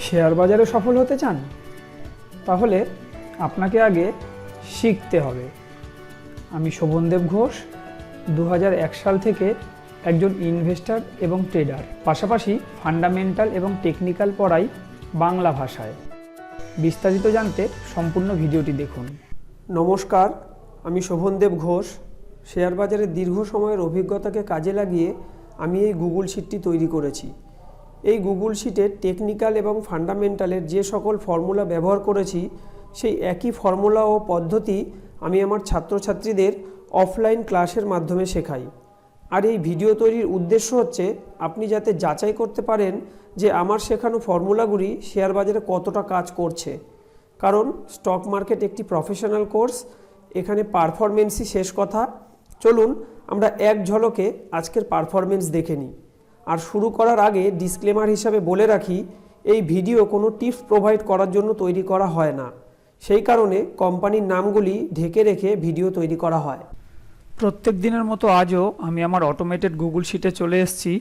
Share বাজারে সফল হতে চান? তাহলে আপনাকে আগে শিখতে হবে। আমি শোভনদেব ঘোষ, 2001 সাল থেকে একজন ইনভেস্টর এবং ট্রেডার, পাশাপাশি ফান্ডামেন্টাল এবং টেকনিক্যাল পড়াই বাংলা ভাষায়। বিস্তারিত জানতে সম্পূর্ণ ভিডিওটি দেখুন। নমস্কার, আমি শোভনদেব ঘোষ। শেয়ার বাজারে দীর্ঘ সময়ের অভিজ্ঞতাকে কাজে লাগিয়ে আমি এই গুগল শিটটি তৈরি করেছি। এই গুগল শিটে টেকনিক্যাল এবং ফান্ডামেন্টালের যে সকল ফর্মুলা ব্যবহার করেছি, সেই একই ফর্মুলা ও পদ্ধতি আমি আমার ছাত্রছাত্রীদের অফলাইন ক্লাসের মাধ্যমে শেখাই। আর এই ভিডিও তৈরির উদ্দেশ্য হচ্ছে আপনি যাতে যাচাই করতে পারেন যে আমার শেখানো ফর্মুলাগুলি শেয়ার বাজারে কতটা কাজ করছে। কারণ স্টক মার্কেট একটি প্রফেশনাল কোর্স, এখানে পারফরমেন্সই শেষ কথা। চলুন আমরা এক ঝলকে আজকের পারফরমেন্স দেখে নিই। আর শুরু করার আগে ডিসক্লেমার হিসাবে বলে রাখি, এই ভিডিও কোনো টিপস প্রোভাইড করার জন্য তৈরি করা হয় না। সেই কারণে কোম্পানির নামগুলি ঢেকে রেখে ভিডিও তৈরি করা হয়। প্রত্যেক দিনের মতো আজও আমি আমার অটোমেটেড গুগল শিটে চলে এসেছি।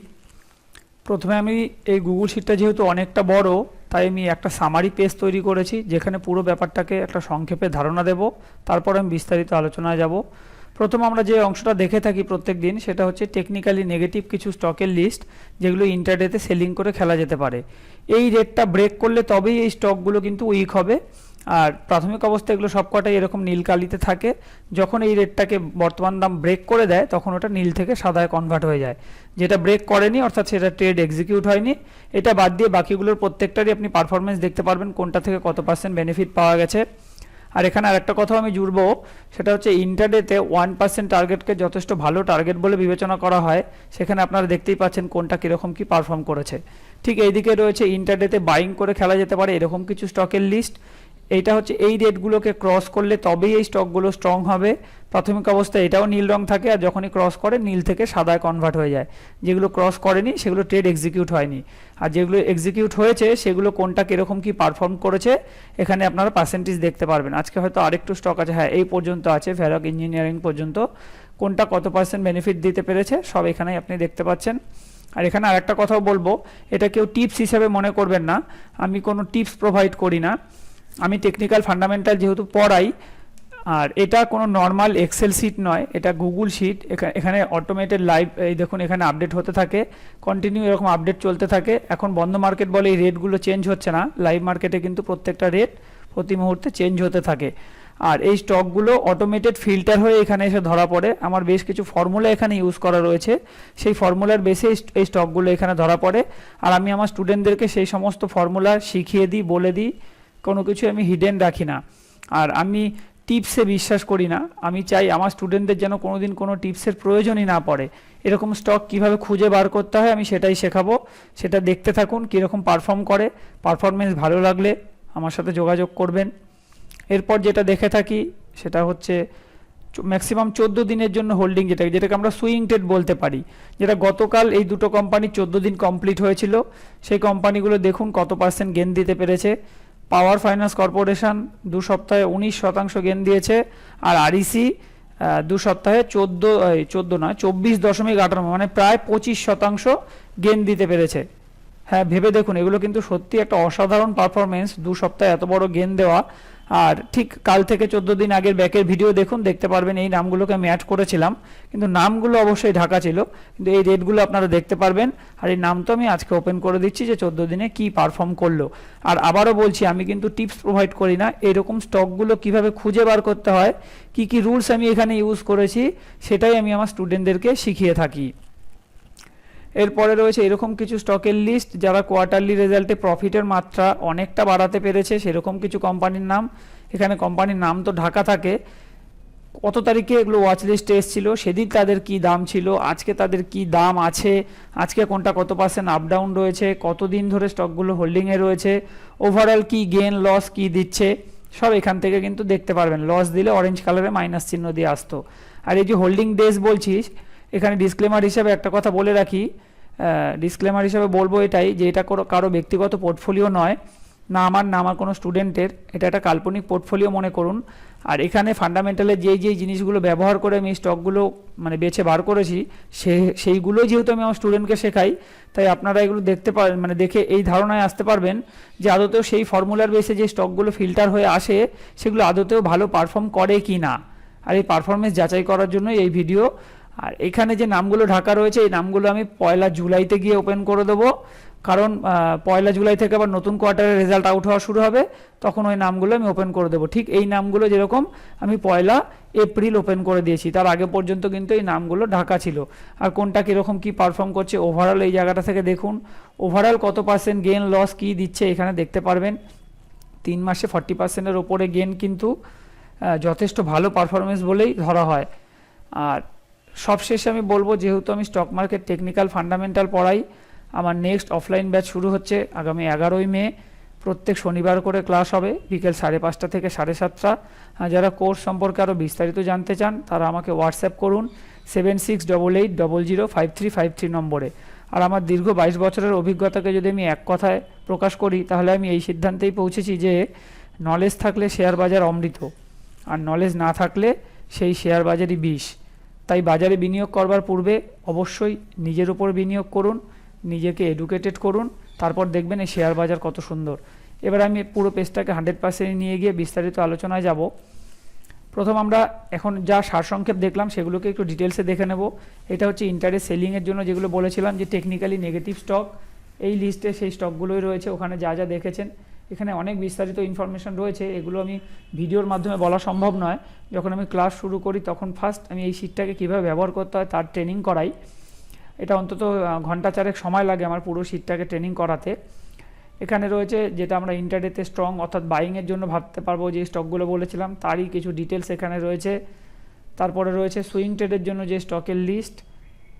প্রথমে আমি এই গুগল শিটটা যেহেতু অনেকটা বড়, তাই আমি একটা সামারি পেজ তৈরি করেছি, যেখানে পুরো ব্যাপারটাকে একটা সংক্ষেপে ধারণা দেব, তারপর আমি বিস্তারিত আলোচনায় যাব। প্রথম আমরা যে অংশটা দেখে থাকি প্রত্যেক দিন, সেটা হচ্ছে টেকনিক্যালি নেগেটিভ কিছু স্টকের লিস্ট, যেগুলো ইন্টারডেতে সেলিং করে খেলা যেতে পারে। এই রেটটা ব্রেক করলে তবেই এই স্টকগুলো কিন্তু উইক হবে। আর প্রাথমিক অবস্থায় এগুলো সবকটাই এরকম নীল কালিতে থাকে। যখন এই রেটটাকে বর্তমান দাম ব্রেক করে দেয়, তখন ওটা নীল থেকে সাদায় কনভার্ট হয়ে যায়। যেটা ব্রেক করেনি, অর্থাৎ সেটা ট্রেড এক্সিকিউট হয়নি। এটা বাদ দিয়ে বাকিগুলোর প্রত্যেকটারই আপনি পারফরমেন্স দেখতে পারবেন, কোনটা থেকে কত % বেনিফিট পাওয়া গেছে। আর এখানে আরেকটা কথা আমি জুড়বো, সেটা হচ্ছে ইন্টারডেতে 1% টার্গেটকে যথেষ্ট ভালো টার্গেট বলে বিবেচনা করা হয়। সেখানে আপনারা দেখতেই পাচ্ছেন কোনটা কীরকম কী পারফর্ম করেছে। ঠিক এইদিকে রয়েছে ইন্টারডেতে বাইং করে খেলা যেতে পারে এরকম কিছু স্টকের লিস্ট। এইটা হচ্ছে এই রেটগুলোকে ক্রস করলে তবেই এই স্টকগুলো স্ট্রং হবে। প্রাথমিক অবস্থায় এটাও নীল রং থাকে, আর যখনই ক্রস করে নীল থেকে সাদায় কনভার্ট হয়ে যায়। যেগুলো ক্রস করেনি সেগুলো ট্রেড এক্সিকিউট হয়নি, আর যেগুলো এক্সিকিউট হয়েছে সেগুলো কোনটা কীরকম কী পারফর্ম করেছে এখানে আপনারা পার্সেন্টেজ দেখতে পারবেন। আজকে হয়তো আরেকটু স্টক আছে, হ্যাঁ এই পর্যন্ত আছে, ভ্যালক ইঞ্জিনিয়ারিং পর্যন্ত, কোনটা কত % বেনিফিট দিতে পেরেছে সব এখানেই আপনি দেখতে পাচ্ছেন। আর এখানে আরেকটা কথাও বলবো, এটা কেউ টিপস হিসাবে মনে করবেন না, আমি কোনো টিপস প্রোভাইড করি না। আমি টেকনিক্যাল ফান্ডামেন্টাল যেহেতু পড়াই, আর এটা কোনো নর্মাল এক্সেল শিট নয়, এটা গুগল শিট। এখানে অটোমেটেড লাইভ, এই দেখুন এখানে আপডেট হতে থাকে, কন্টিনিউ এরকম আপডেট চলতে থাকে। এখন বন্ধ মার্কেট বলে এই রেটগুলো চেঞ্জ হচ্ছে না, লাইভ মার্কেটে কিন্তু প্রত্যেকটা রেট প্রতি মুহূর্তে চেঞ্জ হতে থাকে। আর এই স্টকগুলো অটোমেটেড ফিল্টার হয়ে এখানে এসে ধরা পড়ে। আমার বেশ কিছু ফর্মুলা এখানে ইউজ করা রয়েছে, সেই ফর্মুলার বেসে এই স্টকগুলো এখানে ধরা পড়ে। আর আমি আমার স্টুডেন্টদেরকে সেই সমস্ত ফর্মুলা শিখিয়ে দিই, বলে দিই, কোনো কিছু আমি হিডেন রাখি না। আর আমি টিপসে বিশ্বাস করি না, আমি চাই আমার স্টুডেন্টদের যেন কোনোদিন কোনো টিপসের প্রয়োজনই না পড়ে। এরকম স্টক কিভাবে খুঁজে বার করতে হয় আমি সেটাই শেখাবো, সেটা দেখতে থাকুন কীরকম পারফর্ম করে। পারফরমেন্স ভালো লাগলে আমার সাথে যোগাযোগ করবেন। এরপর যেটা দেখে থাকি সেটা হচ্ছে ম্যাক্সিমাম 14 দিনের জন্য হোল্ডিং, যেটাকে আমরা সুইং ট্রেড বলতে পারি। যেটা গতকাল এই দুটো কোম্পানি 14 দিন কমপ্লিট হয়েছিল, সেই কোম্পানিগুলো দেখুন কত % গেন দিতে পেরেছে। পাওয়ার ফাইন্যান্স কর্পোরেশন 2 সপ্তাহে 19% গেন দিয়েছে, আর আরইসি 2 সপ্তাহে 24.58, মানে প্রায় 25% গেন দিতে পেরেছে। হ্যাঁ ভেবে দেখুন, এগুলো কিন্তু সত্যি একটা অসাধারণ পারফরমেন্স, 2 সপ্তাহে এত বড় গেন দেওয়া। আর ঠিক কাল থেকে 14 দিন আগের ব্যাকের ভিডিও দেখুন, দেখতে পারবেন এই নামগুলোকে আমি অ্যাড করেছিলাম, কিন্তু নামগুলো অবশ্যই ঢাকা ছিল, কিন্তু এই রেটগুলো আপনারা দেখতে পারবেন। আর এই নাম তো আমি আজকে ওপেন করে দিচ্ছি যে 14 দিনে কি পারফর্ম করলো। আর আবারও বলছি, আমি কিন্তু টিপস প্রোভাইড করি না, এরকম স্টকগুলো কিভাবে খুঁজে বার করতে হয়, কি কি রুলস আমি এখানে ইউজ করেছি, সেটাই আমি আমার স্টুডেন্টদেরকে শিখিয়ে থাকি। এরপরে রয়েছে এরকম কিছু স্টকের লিস্ট, যারা কোয়ার্টারলি রেজাল্টে প্রফিটের মাত্রা অনেকটা বাড়াতে পেরেছে, সেরকম কিছু কোম্পানির নাম। এখানে কোম্পানির নাম তো ঢাকা থাকে, কত তারিখে এগুলো ওয়াচ লিস্টে এসেছিল, সেদিন তাদের কি দাম ছিল, আজকে তাদের কি দাম আছে, আজকে কোনটা কত % আপ ডাউন রয়েছে, কতদিন ধরে স্টকগুলো হোল্ডিংয়ে রয়েছে, ওভারঅল কি গেন লস কি দিচ্ছে, সব এখান থেকে কিন্তু দেখতে পারবেন। লস দিলে অরেঞ্জ কালারে মাইনাস চিহ্ন দিয়ে আসতো। আর এই যে হোল্ডিং ডেজ বলছিস, এখানে ডিসক্লেমার হিসাবে একটা কথা বলে রাখি, ডিসক্লেমার হিসাবে বলবো এটাই, যে এটা কারো ব্যক্তিগত পোর্টফোলিও নয়। না আমার না আমার কোনো স্টুডেন্টের, এটা একটা কাল্পনিক পোর্টফোলিও মনে করুন। আর এখানে ফান্ডামেন্টালে যেই জিনিসগুলো ব্যবহার করে আমি স্টকগুলো মানে বেছে বার করেছি সেইগুলোই যেহেতু আমি আমার স্টুডেন্টকে শেখাই, তাই আপনারা এগুলো দেখতে পারেন, মানে দেখে এই ধারণায় আসতে পারবেন যে আদতেও সেই ফর্মুলার বেসে যে স্টকগুলো ফিল্টার হয়ে আসে সেগুলো আদতেও ভালো পারফর্ম করে কি না। আর এই পারফরমেন্স যাচাই করার জন্য এই ভিডিও। আর এখানে যে নামগুলো ঢাকা রয়েছে এই নামগুলো আমি 1 জুলাইতে গিয়ে ওপেন করে দেবো, কারণ 1 জুলাই থেকে আবার নতুন কোয়ার্টারের রেজাল্ট আউট হওয়া শুরু হবে, তখন ওই নামগুলো আমি ওপেন করে দেবো। ঠিক এই নামগুলো যেরকম আমি 1 এপ্রিল ওপেন করে দিয়েছি, তার আগে পর্যন্ত কিন্তু এই নামগুলো ঢাকা ছিল। আর কোনটা কীরকম কী পারফর্ম করছে ওভারঅল এই জায়গাটা থেকে দেখুন, ওভারঅল কত পার্সেন্ট গেন লস কী দিচ্ছে এখানে দেখতে পারবেন। 3 মাসে 40%-এর ওপরে গেন কিন্তু যথেষ্ট ভালো পারফরমেন্স বলেই ধরা হয়। আর সবশেষে আমি বলবো, যেহেতু আমি স্টক মার্কেট টেকনিক্যাল ফান্ডামেন্টাল পড়াই, আমার নেক্সট অফলাইন ব্যাচ শুরু হচ্ছে আগামী 11ই মে। প্রত্যেক শনিবার করে ক্লাস হবে বিকেল 5:30 থেকে 7:30। যারা কোর্স সম্পর্কে আরও বিস্তারিত জানতে চান তারা আমাকে হোয়াটসঅ্যাপ করুন 7688005353 নম্বরে। আর আমার দীর্ঘ 22 বছরের অভিজ্ঞতাকে যদি আমি এক কথায় প্রকাশ করি তাহলে আমি এই সিদ্ধান্তেই পৌঁছেছি যে নলেজ থাকলে শেয়ার বাজার অমৃত, আর নলেজ না থাকলে সেই শেয়ার বাজারই বিষ। তাই বাজারে বিনিয়োগ করবার পূর্বে অবশ্যই নিজের উপর বিনিয়োগ করুন, নিজেকে এডুকেটেড করুন, তারপর দেখবেন এই শেয়ার বাজার কত সুন্দর। এবার আমি পুরো পেজটাকে 100% নিয়ে গিয়ে বিস্তারিত আলোচনায় যাব। প্রথম আমরা এখন যা সারসংক্ষেপ দেখলাম সেগুলোকে একটু ডিটেলসে দেখে নেব। এটা হচ্ছে ইন্টারেস্ট সেলিংয়ের জন্য যেগুলো বলেছিলাম যে টেকনিক্যালি নেগেটিভ স্টক, এই লিস্টে সেই স্টকগুলোই রয়েছে। ওখানে যা যা দেখেছেন এখানে অনেক বিস্তারিত ইনফরমেশন রয়েছে, এগুলো আমি ভিডিওর মাধ্যমে বলা সম্ভব নয়। যখন আমি ক্লাস শুরু করি তখন ফার্স্ট আমি এই শিটটাকে কীভাবে ব্যবহার করতে হয় তার ট্রেনিং করাই। এটা অন্তত ঘন্টা 4 সময় লাগে আমার পুরো শিটটাকে ট্রেনিং করাতে। এখানে রয়েছে যেটা আমরা ইন্টারডেতে স্ট্রং অর্থাৎ বাইংয়ের জন্য ভাবতে পারবো, যে স্টকগুলো বলেছিলাম তারই কিছু ডিটেলস এখানে রয়েছে। তারপরে রয়েছে সুইং ট্রেডের জন্য যে স্টকের লিস্ট।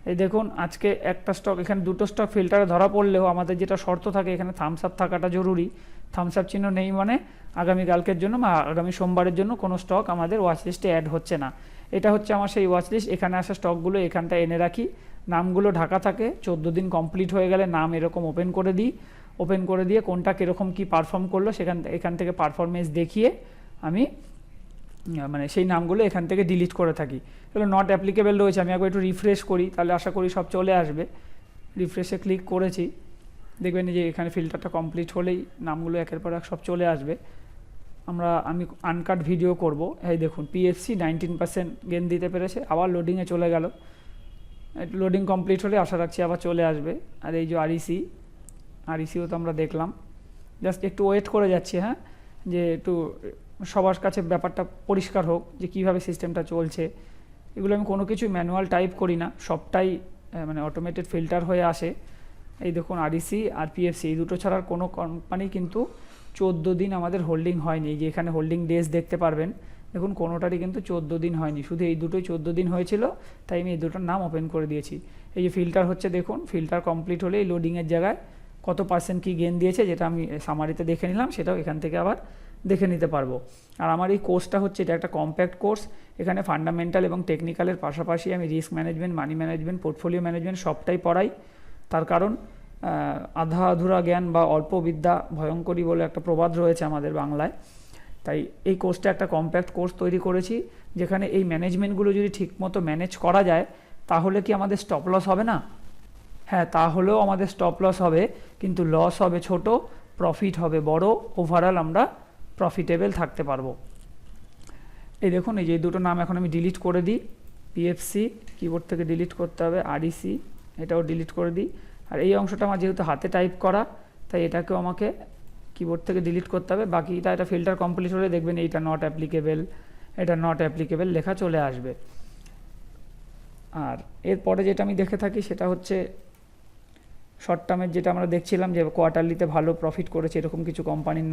এই দেখুন আজকে একটা স্টক, এখানে দুটো স্টক ফিল্টারে ধরা পড়লেও আমাদের যেটা শর্ত থাকে এখানে থামস আপ থাকাটা জরুরি। থামস আপ চিহ্ন নেই মানে আগামীকালকের জন্য বা আগামী সোমবারের জন্য কোনো স্টক আমাদের ওয়াচ লিস্টে অ্যাড হচ্ছে না। এটা হচ্ছে আমার সেই ওয়াচ লিস্ট। এখানে আসা স্টকগুলো এখানটা এনে রাখি, নামগুলো ঢাকা থাকে। 14 দিন কমপ্লিট হয়ে গেলে নাম এরকম ওপেন করে দিই, ওপেন করে দিয়ে কোনটা কীরকম কী পারফর্ম করলো এখান থেকে পারফরমেন্স দেখিয়ে আমি মানে সেই নামগুলো এখান থেকে ডিলিট করে থাকি। এগুলো নট অ্যাপ্লিকেবল রয়েছে, আমি একবার একটু রিফ্রেশ করি তাহলে আশা করি সব চলে আসবে। রিফ্রেশে ক্লিক করেছি, দেখবেন যে এখানে ফিল্টারটা কমপ্লিট হলেই নামগুলো একের পর এক সব চলে আসবে। আমি আনকাট ভিডিও করব। এই দেখুন পিএফসি 19% গেন দিতে পেরেছে, আবার লোডিংয়ে চলে গেল। লোডিং কমপ্লিট হলে আশা রাখছি আবার চলে আসবে। আর এই যে আরইসিও তো আমরা দেখলাম, জাস্ট একটু ওয়েট করে যাচ্ছি, হ্যাঁ, যে একটু সবার কাছে ব্যাপারটা পরিষ্কার হোক যে কীভাবে সিস্টেমটা চলছে। এগুলো আমি কোনো কিছু ম্যানুয়াল টাইপ করি না, সবটাই মানে অটোমেটেড ফিল্টার হয়ে আসে। এই দেখুন আরইসি আর পিএফসি এই দুটো ছাড়ার কোনো কোম্পানি কিন্তু 14 দিন আমাদের হোল্ডিং হয়নি। এই যে এখানে হোল্ডিং ডেজ দেখতে পারবেন, দেখুন কোনোটারই কিন্তু 14 দিন হয়নি, শুধু এই দুটোই 14 দিন হয়েছিল, তাই আমি এই দুটোর নাম ওপেন করে দিয়েছি। এই যে ফিল্টার হচ্ছে দেখুন, ফিল্টার কমপ্লিট হলে এই লোডিংয়ের জায়গায় কত পার্সেন্ট কী গেন দিয়েছে যেটা আমি সামারিতে দেখে নিলাম, সেটাও এখান থেকে আবার দেখে নিতে পারবো। আর আমার এই কোর্সটা হচ্ছে এটা একটা কম্প্যাক্ট কোর্স। এখানে ফান্ডামেন্টাল এবং টেকনিক্যালের পাশাপাশি আমি risk management, money management, portfolio management সবটাই পড়াই। তার কারণ আধা আধুরা জ্ঞান বা অল্প বিদ্যা ভয়ঙ্করী বলে একটা প্রবাদ রয়েছে আমাদের বাংলায়। তাই এই কোর্সটা একটা কম্প্যাক্ট কোর্স তৈরি করেছি, যেখানে এই ম্যানেজমেন্টগুলো যদি ঠিকমতো ম্যানেজ করা যায় তাহলে কি আমাদের স্টপ লস হবে না? হ্যাঁ, তাহলেও আমাদের স্টপ লস হবে, কিন্তু লস হবে ছোট, প্রফিট হবে বড়, ওভারঅল আমরা প্রফিটেবল থাকতে পারবো। এই দেখুন এই যে দুটো নাম এখন আমি ডিলিট করে দিই। পিএফসি কিবোর্ড থেকে ডিলিট করতে হবে, আরইসি এটাও ডিলিট করে দিই। আর এই অংশটা আমার যেহেতু হাতে টাইপ করা তাই এটাকেও আমাকে কিবোর্ড থেকে ডিলিট করতে হবে। বাকিটা এটা ফিল্টার কমপ্লিট হলে দেখবেন এইটা নট অ্যাপ্লিকেবল, এটা নট অ্যাপ্লিকেবল লেখা চলে আসবে। আর এরপরে যেটা আমি দেখে থাকি সেটা হচ্ছে শর্ট টার্মের, যেটা আমরা দেখছিলাম যে কোয়ার্টারলিতে ভালো প্রফিট করেছে এরকম কিছু কোম্পানির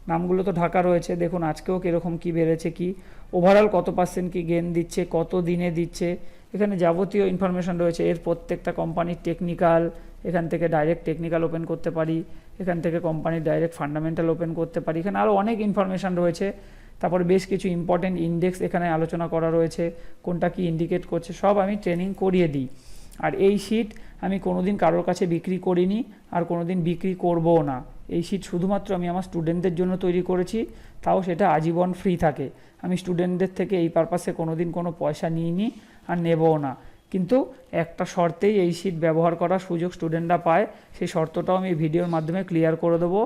নামগুলো তো ঢাকা রয়েছে। দেখুন আজকেও কীরকম কী বেড়েছে, কি ওভারঅল কত পার্সেন্ট কি গেন দিচ্ছে, কত দিনে দিচ্ছে, এখানে যাবতীয় ইনফরমেশান রয়েছে। এর প্রত্যেকটা কোম্পানির টেকনিক্যাল, এখান থেকে ডাইরেক্ট টেকনিক্যাল ওপেন করতে পারি, এখান থেকে কোম্পানির ডাইরেক্ট ফান্ডামেন্টাল ওপেন করতে পারি। এখানে আরও অনেক ইনফরমেশান রয়েছে। তারপরে বেশ কিছু ইম্পর্টেন্ট ইন্ডেক্স এখানে আলোচনা করা রয়েছে, কোনটা কি ইন্ডিকেট করছে সব আমি ট্রেনিং করিয়ে দিই। আর এই শিট আমি কোনোদিন কারোর কাছে বিক্রি করিনি আর কোনোদিন বিক্রি করবও না। এই শিট শুধুমাত্র আমি আমার স্টুডেন্টদের জন্য তৈরি করেছি, তাও সেটা আজীবন ফ্রি থাকে। আমি স্টুডেন্টদের থেকে এই পারপাসে কোনো দিন কোনো পয়সা নিইনি আর নেবও না। কিন্তু একটা শর্তেই এই শিট ব্যবহার করার সুযোগ স্টুডেন্টরা পায়, সেই শর্তটাও আমি ভিডিওর মাধ্যমে ক্লিয়ার করে দেবো।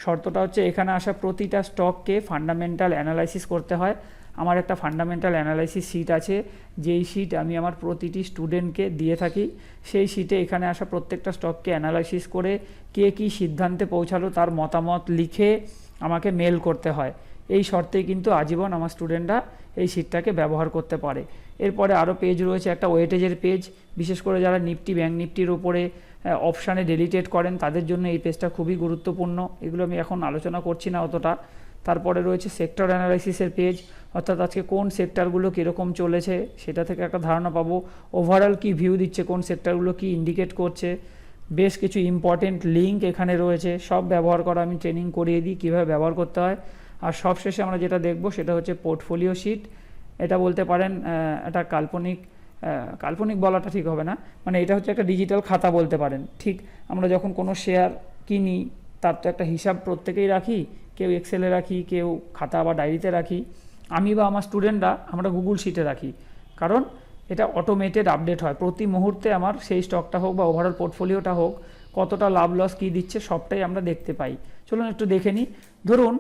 শর্তটা হচ্ছে এখানে আসা প্রতিটা স্টককে ফান্ডামেন্টাল অ্যানালাইসিস করতে হয়। আমার একটা ফান্ডামেন্টাল অ্যানালাইসিস শিট আছে, যেই শিট আমি আমার প্রতিটি স্টুডেন্টকে দিয়ে থাকি। সেই শিটে এখানে আসা প্রত্যেকটা স্টককে অ্যানালাইসিস করে কে কী সিদ্ধান্তে পৌঁছালো তার মতামত লিখে আমাকে মেল করতে হয়। এই শর্তেই কিন্তু আজীবন আমার স্টুডেন্টরা এই শিটটাকে ব্যবহার করতে পারে। এরপরে আরও পেজ রয়েছে, একটা ওয়েটেজের পেজ, বিশেষ করে যারা নিফটি ব্যাঙ্ক নিফটির উপরে অপশানে ডেলি ট্রেড করেন তাদের জন্য এই পেজটা খুবই গুরুত্বপূর্ণ। এগুলো আমি এখন আলোচনা করছি না অতটা। তারপরে রয়েছে সেক্টর অ্যানালাইসিসের পেজ, অর্থাৎ আজকে কোন সেক্টরগুলো কীরকম চলেছে সেটা থেকে একটা ধারণা পাবো। ওভারঅল কি ভিউ দিচ্ছে, কোন সেক্টরগুলো কি ইন্ডিকেট করছে। বেশ কিছু ইম্পর্টেন্ট লিঙ্ক এখানে রয়েছে, সব ব্যবহার করা আমি ট্রেনিং করিয়ে দিই কীভাবে ব্যবহার করতে হয়। আর সবশেষে আমরা যেটা দেখব সেটা হচ্ছে পোর্টফোলিও শিট। এটা বলতে পারেন একটা কাল্পনিক বলাটা ঠিক হবে না, মানে এটা হচ্ছে একটা ডিজিটাল খাতা বলতে পারেন। ঠিক আমরা যখন কোনো শেয়ার কিনি তার তো একটা হিসাব প্রত্যেকেই রাখি, কেউ এক্সেলে রাখি, কেউ খাতা বা ডায়েরিতে রাখি। আমি বা আমার স্টুডেন্টরা আমরা গুগল শিটে রাখি, কারণ এটা অটোমেটেড আপডেট হয় প্রতি মুহূর্তে। আমার সেই স্টকটা হোক বা ওভারঅল পোর্টফোলিওটা হোক, কতটা লাভ লস কী দিচ্ছে সবটাই আমরা দেখতে পাই। চলুন একটু দেখে নিই। ধরুন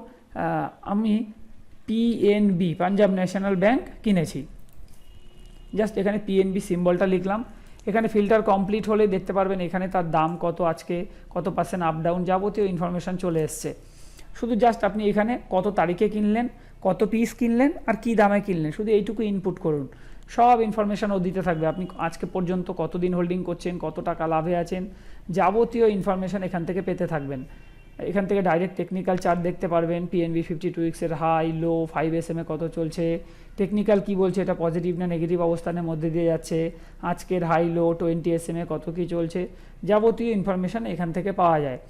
আমি পিএনবি, পাঞ্জাব ন্যাশনাল ব্যাঙ্ক কিনেছি। জাস্ট এখানে পিএনবি সিম্বলটা লিখলাম। এখানে ফিল্টার কমপ্লিট হলে দেখতে পারবেন এখানে তার দাম কত, আজকে কত পার্সেন্ট আপ ডাউন যাবতীয় ইনফরমেশান চলে এসছে। শুধু জাস্ট আপনি এখানে কত তারিখে কিনলেন, কত পিস কিনলেন আর কী দামে কিনলেন, শুধু এইটুকু ইনপুট করুন। সব ইনফরমেশান ও দিতে থাকবে। আপনি আজকে পর্যন্ত কতদিন হোল্ডিং করছেন, কত টাকা লাভে আছেন, যাবতীয় ইনফরমেশান এখান থেকে পেতে থাকবেন। এখান থেকে ডাইরেক্ট টেকনিক্যাল চার্ট দেখতে পারবেন, পিএনবি 52 উইক্সের হাই লো, 5 SMA কত চলছে, টেকনিক্যাল কি বলছে, এটা পজিটিভ না নেগেটিভ অবস্থানের মধ্যে দিয়ে যাচ্ছে, আজকের হাই লো 20 SMA কত কি চলছে, যাবতীয় ইনফরমেশান এখান থেকে পাওয়া যায়।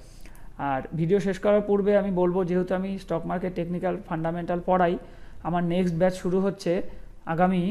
আর ভিডিও শেষ করার পূর্বে আমি বলবো, যেহেতু আমি স্টক মার্কেট টেকনিক্যাল ফান্ডামেন্টাল পড়াই, আমার নেক্সট ব্যাচ শুরু হচ্ছে আগামী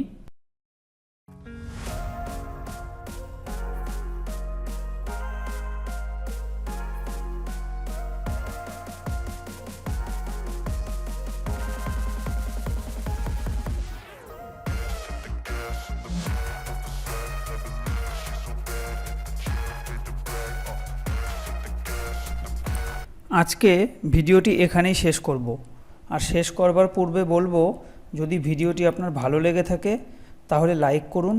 আজকে ভিডিওটি এখানেই শেষ করব। আর শেষ করবার পূর্বে বলবো, যদি ভিডিওটি আপনার ভালো লেগে থাকে তাহলে লাইক করুন,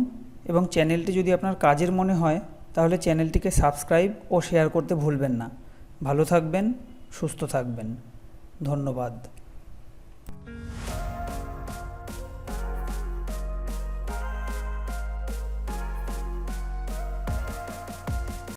এবং চ্যানেলটি যদি আপনার কাজের মনে হয় তাহলে চ্যানেলটিকে সাবস্ক্রাইব ও শেয়ার করতে ভুলবেন না। ভালো থাকবেন, সুস্থ থাকবেন। ধন্যবাদ।